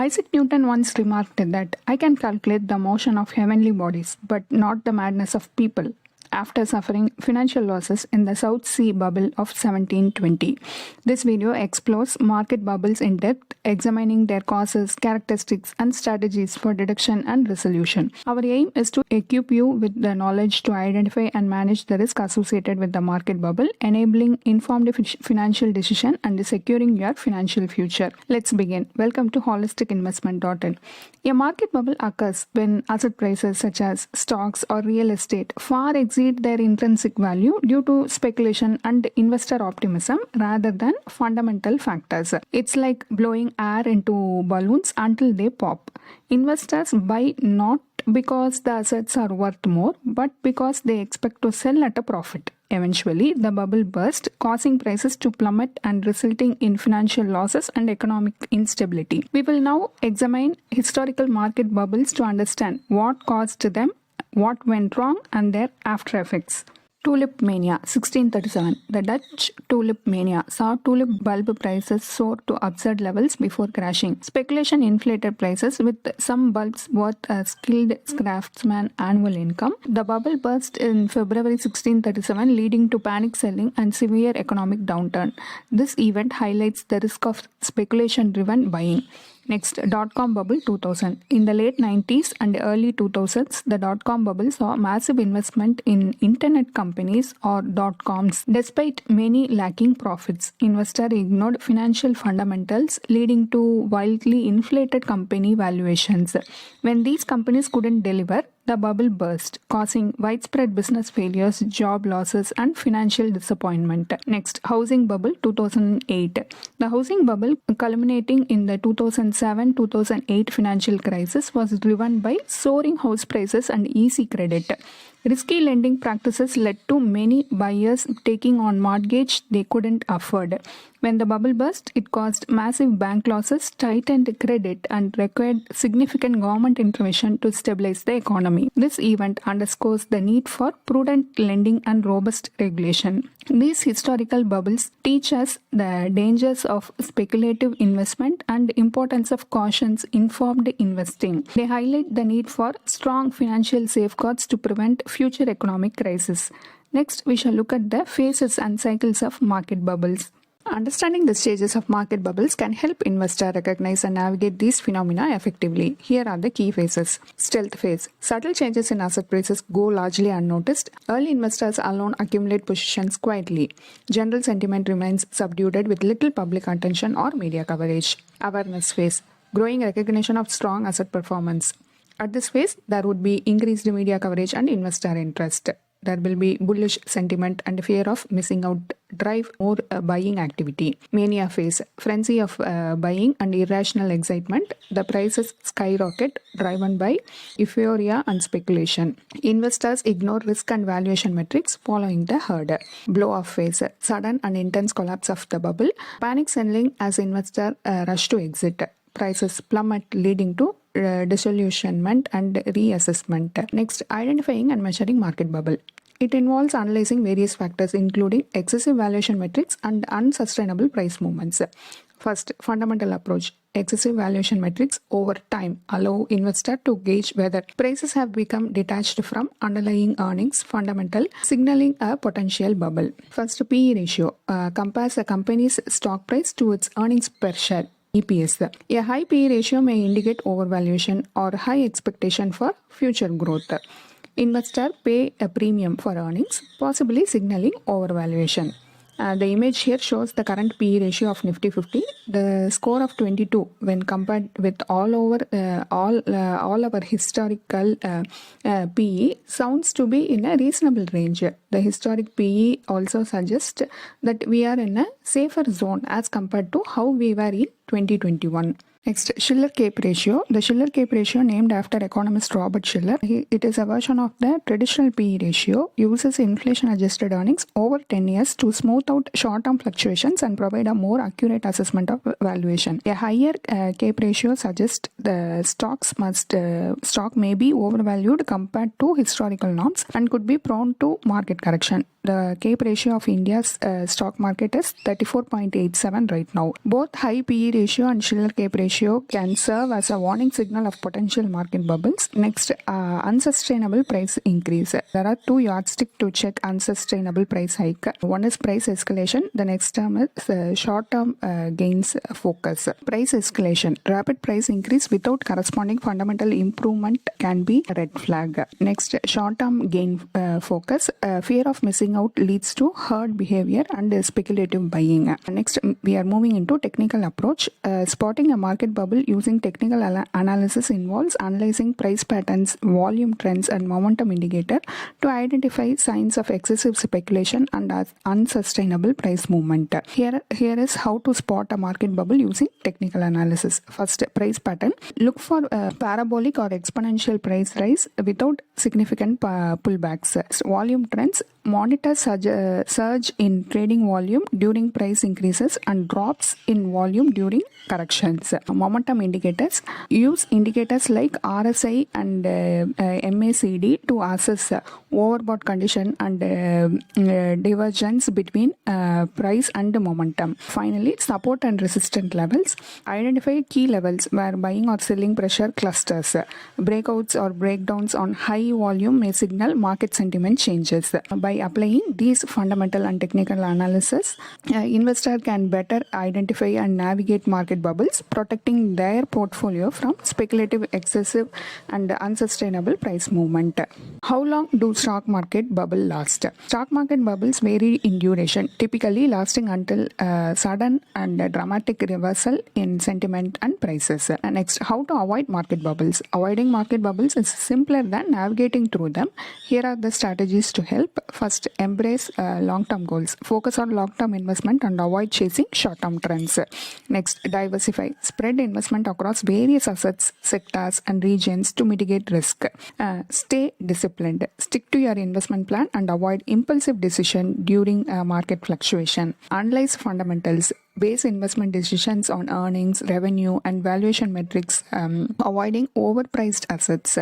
Isaac Newton once remarked that I can calculate the motion of heavenly bodies, but not the madness of people. After suffering financial losses in the South Sea bubble of 1720. This video explores market bubbles in depth, examining their causes, characteristics, and strategies for detection and resolution. Our aim is to equip you with the knowledge to identify and manage the risk associated with the market bubble, enabling informed financial decision and securing your financial future. Let's begin. Welcome to holisticinvestment.in. A market bubble occurs when asset prices such as stocks or real estate far exceed their intrinsic value due to speculation and investor optimism rather than fundamental factors. It's like blowing air into balloons until they pop. Investors buy not because the assets are worth more, but because they expect to sell at a profit. Eventually, the bubble burst, causing prices to plummet and resulting in financial losses and economic instability. We will now examine historical market bubbles to understand what caused them, what went wrong, and their after effects. Tulip Mania 1637. The Dutch Tulip Mania saw tulip bulb prices soar to absurd levels before crashing. Speculation inflated prices, with some bulbs worth a skilled craftsman annual income. The bubble burst in February 1637, leading to panic selling and severe economic downturn. This event highlights the risk of speculation-driven buying. Next, dot-com bubble 2000. In the late 90s and early 2000s, the dot-com bubble saw massive investment in internet companies or dot-coms. Despite many lacking profits, investors ignored financial fundamentals, leading to wildly inflated company valuations. When these companies couldn't deliver, the bubble burst, causing widespread business failures, job losses, and financial disappointment. Next, housing bubble 2008. The housing bubble, culminating in the 2007-2008 financial crisis, was driven by soaring house prices and easy credit. Risky lending practices led to many buyers taking on mortgage they couldn't afford. When the bubble burst, it caused massive bank losses, tightened credit, and required significant government intervention to stabilize the economy. This event underscores the need for prudent lending and robust regulation. These historical bubbles teach us the dangers of speculative investment and the importance of caution-informed investing. They highlight the need for strong financial safeguards to prevent future economic crises. Next, we shall look at the phases and cycles of market bubbles. Understanding the stages of market bubbles can help investors recognize and navigate these phenomena effectively. Here are the key phases. Stealth phase. Subtle changes in asset prices go largely unnoticed. Early investors alone accumulate positions quietly. General sentiment remains subdued with little public attention or media coverage. Awareness phase. Growing recognition of strong asset performance. At this phase, there would be increased media coverage and investor interest. There will be bullish sentiment and fear of missing out drive more buying activity. Mania phase. Frenzy of buying and irrational excitement. The prices skyrocket, driven by euphoria and speculation. Investors ignore risk and valuation metrics, following the herd. Blow-off phase. Sudden and intense collapse of the bubble. Panic selling as investors rush to exit. Prices plummet, leading to disillusionment and reassessment. Next, identifying and measuring market bubble. It involves analyzing various factors, including excessive valuation metrics and unsustainable price movements. First, fundamental approach. Excessive valuation metrics over time allow investors to gauge whether prices have become detached from underlying earnings fundamental, signaling a potential bubble. First, PE ratio compares a company's stock price to its earnings per share. EPS. A high PE ratio may indicate overvaluation or high expectation for future growth. Investors pay a premium for earnings, possibly signaling overvaluation. The image here shows the current PE ratio of Nifty 50. The score of 22 when compared with all our historical PE sounds to be in a reasonable range. The historic PE also suggests that we are in a safer zone as compared to how we were in 2021. Next, Shiller-Cape ratio. The Shiller-Cape ratio, named after economist Robert Shiller, it is a version of the traditional PE ratio, uses inflation-adjusted earnings over 10 years to smooth out short-term fluctuations and provide a more accurate assessment of valuation. A higher Cape ratio suggests the stock may be overvalued compared to historical norms and could be prone to market market correction. The CAPE ratio of India's stock market is 34.87 right now. Both high PE ratio and Schiller CAPE ratio can serve as a warning signal of potential market bubbles. Next, unsustainable price increase. There are two yardsticks to check unsustainable price hike. One is price escalation. The next term is short-term gains focus. Price escalation. Rapid price increase without corresponding fundamental improvement can be a red flag. Next, short-term gain focus. Fear of missing out leads to herd behavior and speculative buying. Next, we are moving into technical approach. Spotting a market bubble using technical analysis involves analyzing price patterns, volume trends, and momentum indicator to identify signs of excessive speculation and unsustainable price movement. Here is how to spot a market bubble using technical analysis. First, price pattern. Look for parabolic or exponential price rise without significant pullbacks. Volume trends. Monitor surge in trading volume during price increases and drops in volume during corrections. Momentum indicators. Use indicators like RSI and MACD to assess overbought condition and divergence between price and momentum. Finally, support and resistance levels. Identify key levels where buying or selling pressure clusters. Breakouts or breakdowns on high volume may signal market sentiment changes. By applying these fundamental and technical analysis, investor can better identify and navigate market bubbles, protecting their portfolio from speculative, excessive, and unsustainable price movement. How long do stock market bubble last? Stock market bubbles vary in duration, typically lasting until sudden and dramatic reversal in sentiment and prices. Next, how to avoid market bubbles. Avoiding market bubbles is simpler than navigating through them. Here are the strategies to help. First, embrace long-term goals. Focus on long-term investment and avoid chasing short-term trends. Next, diversify. Spread investment across various assets, sectors, and regions to mitigate risk. Stay disciplined. Stick to your investment plan and avoid impulsive decision during market fluctuation. Analyze fundamentals. Base investment decisions on earnings, revenue, and valuation metrics, avoiding overpriced assets.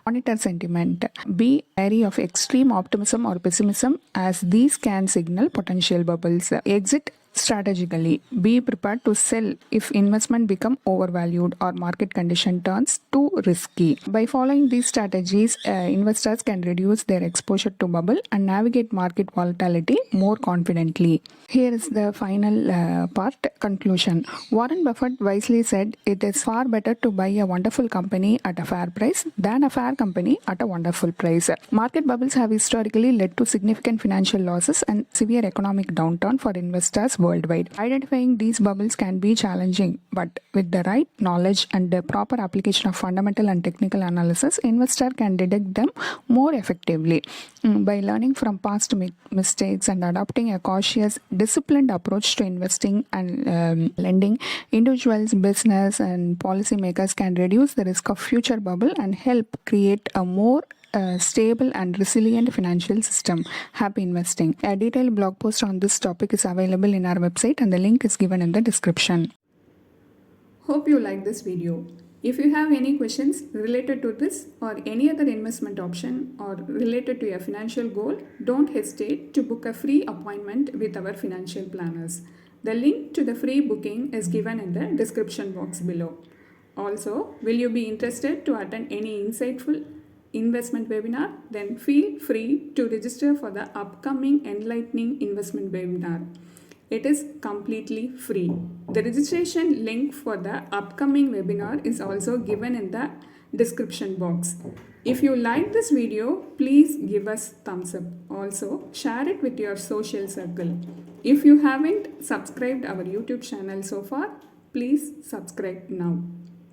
Monitor sentiment. Be wary of extreme optimism or pessimism as these can signal potential bubbles. Exit strategically. Be prepared to sell if investment become overvalued or market condition turns too risky. By following these strategies, investors can reduce their exposure to bubble and navigate market volatility more confidently. Here is the final part, conclusion. Warren Buffett wisely said, "It is far better to buy a wonderful company at a fair price than a fair company at a wonderful price." Market bubbles have historically led to significant financial losses and severe economic downturn for investors worldwide. Identifying these bubbles can be challenging, but with the right knowledge and the proper application of fundamental and technical analysis, investor can detect them more effectively. By learning from past mistakes and adopting a cautious, disciplined approach to investing and lending, individuals, business, and policymakers can reduce the risk of future bubble and help create a more stable and resilient financial system. Happy investing. A detailed blog post on this topic is available in our website and the link is given in the description. Hope you like this video. If you have any questions related to this or any other investment option or related to your financial goal, don't hesitate to book a free appointment with our financial planners. The link to the free booking is given in the description box below. Also, will you be interested to attend any insightful investment webinar? Then feel free to register for the upcoming enlightening investment webinar. It is completely free. The registration link for the upcoming webinar is also given in the description box. If you like this video, please give us thumbs up. Also, share it with your social circle. If you haven't subscribed our YouTube channel so far, please subscribe now.